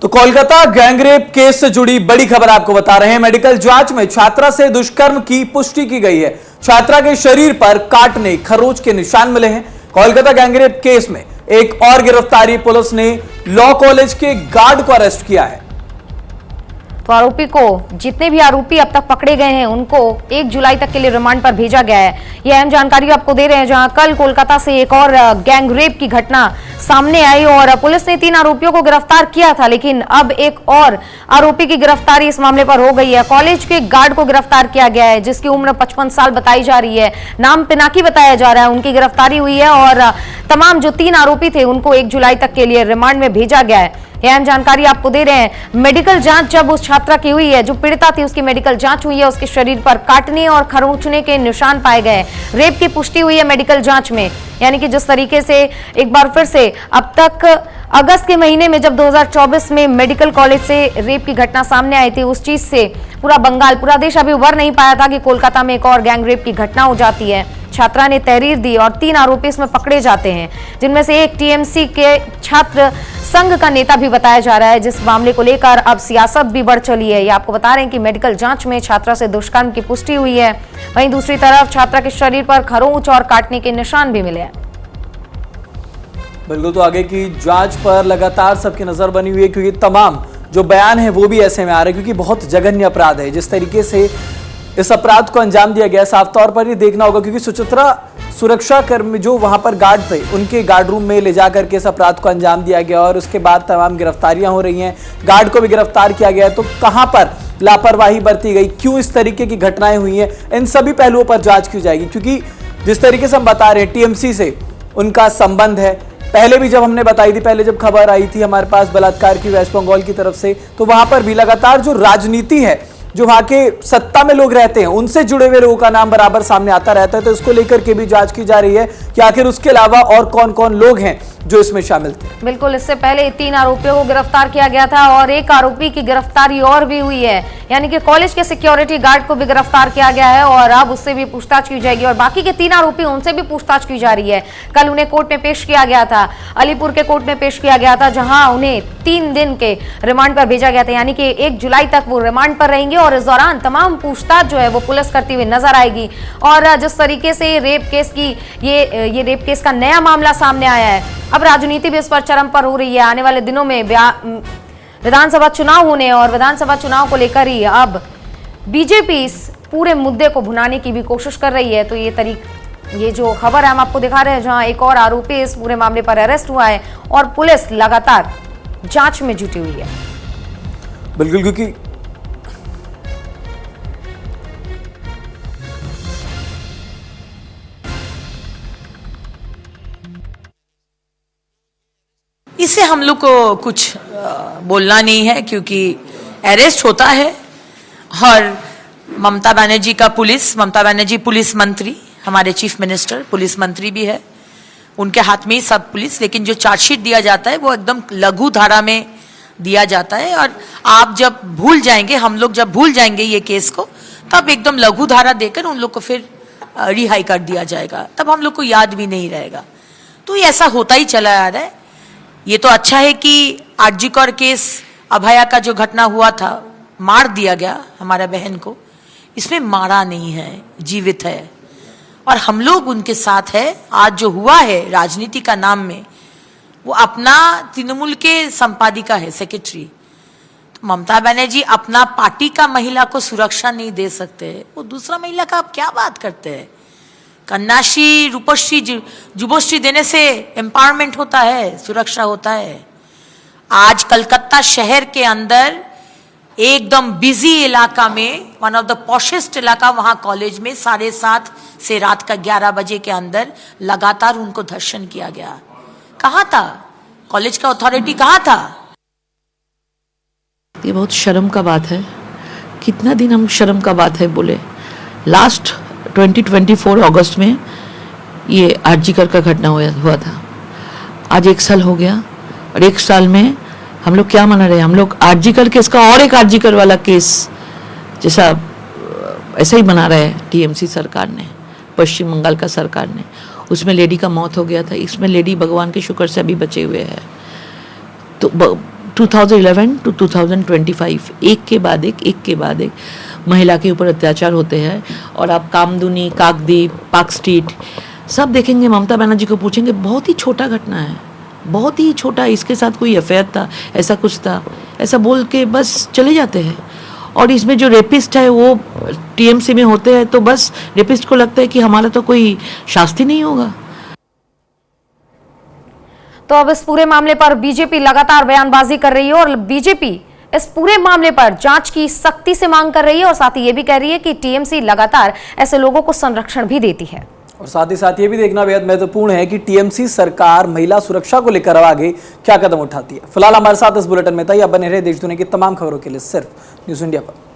तो Kolkata gangrape case से जुड़ी बड़ी खबर आपको बता रहे हैं। मेडिकल जांच में छात्रा से दुष्कर्म की पुष्टि की गई है। छात्रा के शरीर पर काटने खरोच के निशान मिले हैं। कोलकाता गैंगरेप केस में एक और गिरफ्तारी, पुलिस ने लॉ कॉलेज के गार्ड को अरेस्ट किया है। तो आरोपी को, जितने भी आरोपी अब तक पकड़े गए हैं उनको 1 जुलाई तक के लिए रिमांड पर भेजा गया है। यह अहम जानकारी आपको दे रहे हैं, जहां कल कोलकाता से एक और गैंग रेप की घटना सामने आई और पुलिस ने 3 आरोपियों को गिरफ्तार किया था, लेकिन अब एक और आरोपी की गिरफ्तारी इस मामले पर हो गई है। कॉलेज के गार्ड को गिरफ्तार किया गया है, जिसकी उम्र 55 साल बताई जा रही है। नाम पिनाकी बताया जा रहा है। उनकी गिरफ्तारी हुई है और तमाम जो 3 आरोपी थे उनको 1 जुलाई तक के लिए रिमांड में भेजा गया है। यह अहम जानकारी आपको दे रहे हैं। मेडिकल जांच जब उस छात्रा की हुई है, जो पीड़िता थी, उसकी मेडिकल जांच हुई है। उसके शरीर पर काटने और खरोंचने के निशान पाए गए। रेप की पुष्टि हुई है मेडिकल जांच में। यानी कि जिस तरीके से एक बार फिर से अब तक अगस्त के महीने में जब 2024 में मेडिकल कॉलेज से रेप की घटना सामने आई थी, उस चीज से पूरा बंगाल, पूरा देश अभी उबर नहीं पाया था कि कोलकाता में एक और गैंग रेप की घटना हो जाती है। छात्रा ने तहरीर दी और 3 आरोपी इसमें पकड़े जाते हैं, जिनमें से एक टीएमसी के छात्र संघ का नेता भी बताया जा रहा है। जिस मामले को लेकर अब सियासत भी बढ़ चली है। ये आपको बता रहे हैं कि मेडिकल जांच में छात्रा से दुष्कर्म की पुष्टि हुई है। वहीं दूसरी तरफ छात्रा के शरीर पर खरोंच और काटने के निशान भी मिले हैं। बिल्कुल, तो आगे की जांच पर लगातार सबकी नजर बनी हुई है, क्योंकि तमाम जो बयान है वो भी ऐसे में आ रहे हैं, क्योंकि बहुत जघन्य अपराध है। जिस तरीके से इस अपराध को अंजाम दिया गया, साफ तौर पर ये देखना होगा, क्योंकि सुरक्षा कर्मी जो वहां पर गार्ड थे, उनके गार्ड रूम में ले जाकर के इस अपराध को अंजाम दिया गया और उसके बाद तमाम गिरफ्तारियां हो रही हैं। गार्ड को भी गिरफ्तार किया गया है। तो कहां पर लापरवाही बरती गई, क्यों इस तरीके की घटनाएं हुई हैं, इन सभी पहलुओं पर जांच की जाएगी। क्योंकि जिस तरीके से हम बता रहे हैं, टीएमसी से उनका संबंध है। पहले भी जब हमने बताई थी, पहले जब खबर आई थी हमारे पास बलात्कार की वेस्ट बंगाल की तरफ से, तो वहां पर भी लगातार जो राजनीति है, जो वहां के सत्ता में लोग रहते हैं, उनसे जुड़े हुए लोगों का नाम बराबर सामने आता रहता है। तो इसको लेकर के भी जांच की जा रही है कि आखिर उसके अलावा और कौन कौन लोग हैं जो इसमें शामिल थे। बिल्कुल, इससे पहले 3 आरोपियों को गिरफ्तार किया गया था और एक आरोपी की गिरफ्तारी और भी हुई है। यानी कि कॉलेज के सिक्योरिटी गार्ड को भी गिरफ्तार किया गया है और अब उससे भी पूछताछ की जाएगी और बाकी के 3 आरोपी, उनसे भी पूछताछ की जा रही है। कल उन्हें कोर्ट में पेश किया गया था, अलीपुर के कोर्ट में पेश किया गया था, जहां उन्हें 3 दिन के रिमांड पर भेजा गया था। यानी कि 1 जुलाई तक वो रिमांड पर रहेंगे और इस दौरान तमाम पूछताछ जो है वो पुलिस करती हुई नजर आएगी। और जिस तरीके से रेप केस की ये रेप केस का नया मामला सामने आया है, अब राजनीति भी इस पर चरम पर हो रही है। आने वाले दिनों में विधानसभा चुनाव होने और विधानसभा चुनाव को लेकर ही अब बीजेपी इस पूरे मुद्दे को भुनाने की भी कोशिश कर रही है। तो ये जो खबर है हम आपको दिखा रहे हैं, जहां एक और आरोपी इस पूरे मामले पर अरेस्ट हुआ है और पुलिस लगातार जांच में जुटी हुई है। बिल्कुल, क्योंकि इससे हम लोग को कुछ बोलना नहीं है, क्योंकि अरेस्ट होता है और ममता बनर्जी पुलिस मंत्री, हमारे चीफ मिनिस्टर पुलिस मंत्री भी है, उनके हाथ में ही सब पुलिस। लेकिन जो चार्जशीट दिया जाता है वो एकदम लघु धारा में दिया जाता है और आप जब भूल जाएंगे, हम लोग जब भूल जाएंगे ये केस को, तब एकदम लघु धारा देकर उन लोग को फिर रिहाई कर दिया जाएगा, तब हम लोग को याद भी नहीं रहेगा। तो ये ऐसा होता ही चला आ रहा है। ये तो अच्छा है कि आरजीकर केस, अभया का जो घटना हुआ था, मार दिया गया हमारा बहन को, इसमें मारा नहीं है, जीवित है और हम लोग उनके साथ है। आज जो हुआ है राजनीति का नाम में, वो अपना तृणमूल के संपादिका है, सेक्रेटरी। तो ममता बनर्जी अपना पार्टी का महिला को सुरक्षा नहीं दे सकते, वो दूसरा महिला का आप क्या बात करते हैं। कन्याश्री, रूपश्री, जुबश्री देने से एम्पावरमेंट होता है, सुरक्षा होता है। आज कलकत्ता शहर के अंदर एकदम बिजी इलाका में, वन ऑफ द पॉशेस्ट इलाका, वहां कॉलेज में 7:30 से रात का 11 बजे के अंदर लगातार उनको धर्षण किया गया। कहां था कॉलेज का अथॉरिटी, कहां था? ये बहुत शर्म का बात है। कितना दिन हम शर्म का बात है बोले। लास्ट 2024 अगस्त में ये आरजीकर का घटना हुआ था। आज 1 साल हो गया और 1 साल में हम लोग क्या मना रहे हैं? हम लोग आरजीकर केस का और एक आरजीकर वाला केस जैसा ऐसा ही मना रहे हैं। टीएमसी सरकार ने, पश्चिम बंगाल का सरकार ने, उसमें लेडी का मौत हो गया था, इसमें लेडी भगवान के शुक्र से अभी बचे हुए हैं। तो 2011 टू 2025 एक के बाद एक महिला के ऊपर अत्याचार होते हैं। और आप कामदुनी, काकद्वीप, पार्क स्ट्रीट सब देखेंगे, ममता बनर्जी को पूछेंगे, बहुत ही छोटा घटना है, बहुत ही छोटा, इसके साथ कोई अफेयर था, ऐसा कुछ था, ऐसा बोल के बस चले जाते हैं। और इसमें जो रेपिस्ट है वो टीएमसी में होते हैं, तो बस रेपिस्ट को लगता है कि हमारा तो कोई शास्ति नहीं होगा। तो अब इस पूरे मामले पर बीजेपी लगातार बयानबाजी कर रही है और बीजेपी इस पूरे मामले पर जांच की सख्ती से मांग कर रही है और साथ ही ये भी कह रही है कि टीएमसी लगातार ऐसे लोगों को संरक्षण भी देती है। और साथ ही साथ ये भी देखना बेहद महत्वपूर्ण है कि टीएमसी सरकार महिला सुरक्षा को लेकर आगे क्या कदम उठाती है। फिलहाल हमारे साथ इस बुलेटिन में था। आप बने रहे देश दुनिया की तमाम खबरों के लिए सिर्फ न्यूज़ इंडिया पर।